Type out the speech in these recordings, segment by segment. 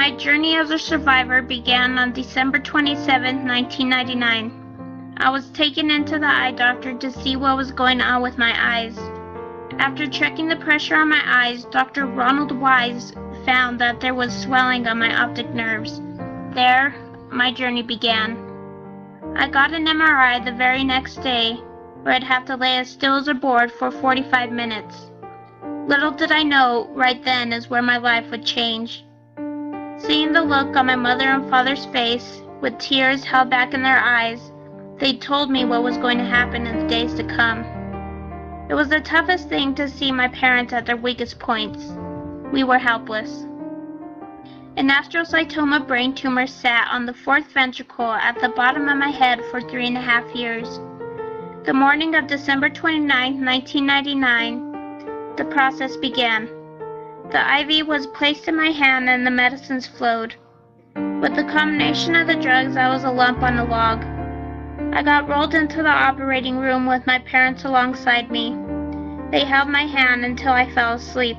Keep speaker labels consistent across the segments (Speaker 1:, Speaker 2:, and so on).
Speaker 1: My journey as a survivor began on December 27, 1999. I was taken into the eye doctor to see what was going on with my eyes. After checking the pressure on my eyes, Dr. Ronald Wise found that there was swelling on my optic nerves. There, my journey began. I got an MRI the very next day, where I'd have to lay as still as a board for 45 minutes. Little did I know, right then is where my life would change. Seeing the look on my mother and father's face, with tears held back in their eyes, they told me what was going to happen in the days to come. It was the toughest thing to see my parents at their weakest points. We were helpless. An astrocytoma brain tumor sat on the fourth ventricle at the bottom of my head for 3.5 years. The morning of December 29, 1999, the process began. The IV was placed in my hand and the medicines flowed. With the combination of the drugs, I was a lump on a log. I got rolled into the operating room with my parents alongside me. They held my hand until I fell asleep.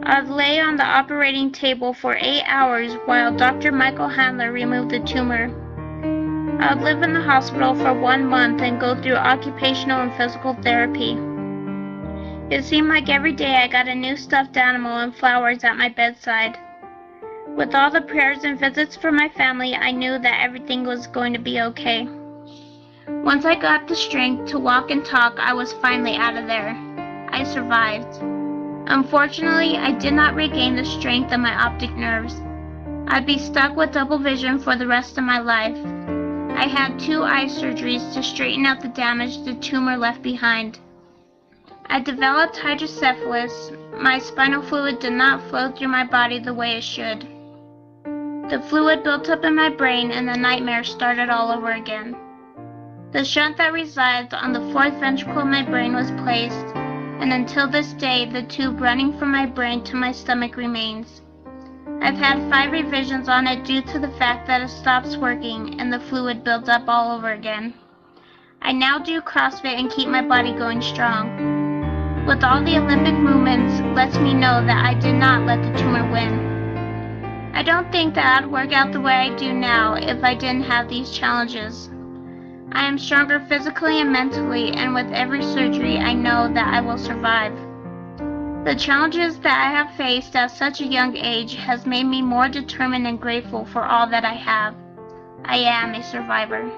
Speaker 1: I lay on the operating table for 8 hours while Dr. Michael Handler removed the tumor. I would live in the hospital for 1 month and go through occupational and physical therapy. It seemed like every day I got a new stuffed animal and flowers at my bedside. With all the prayers and visits from my family, I knew that everything was going to be okay. Once I got the strength to walk and talk, I was finally out of there. I survived. Unfortunately, I did not regain the strength of my optic nerves. I'd be stuck with double vision for the rest of my life. I had 2 eye surgeries to straighten out the damage the tumor left behind. I developed hydrocephalus. My spinal fluid did not flow through my body the way it should. The fluid built up in my brain and the nightmare started all over again. The shunt that resides on the fourth ventricle of my brain was placed, and until this day, the tube running from my brain to my stomach remains. I've had 5 revisions on it due to the fact that it stops working and the fluid builds up all over again. I now do CrossFit and keep my body going strong. With all the Olympic movements, lets me know that I did not let the tumor win. I don't think that I'd work out the way I do now if I didn't have these challenges. I am stronger physically and mentally, and with every surgery, I know that I will survive. The challenges that I have faced at such a young age has made me more determined and grateful for all that I have. I am a survivor.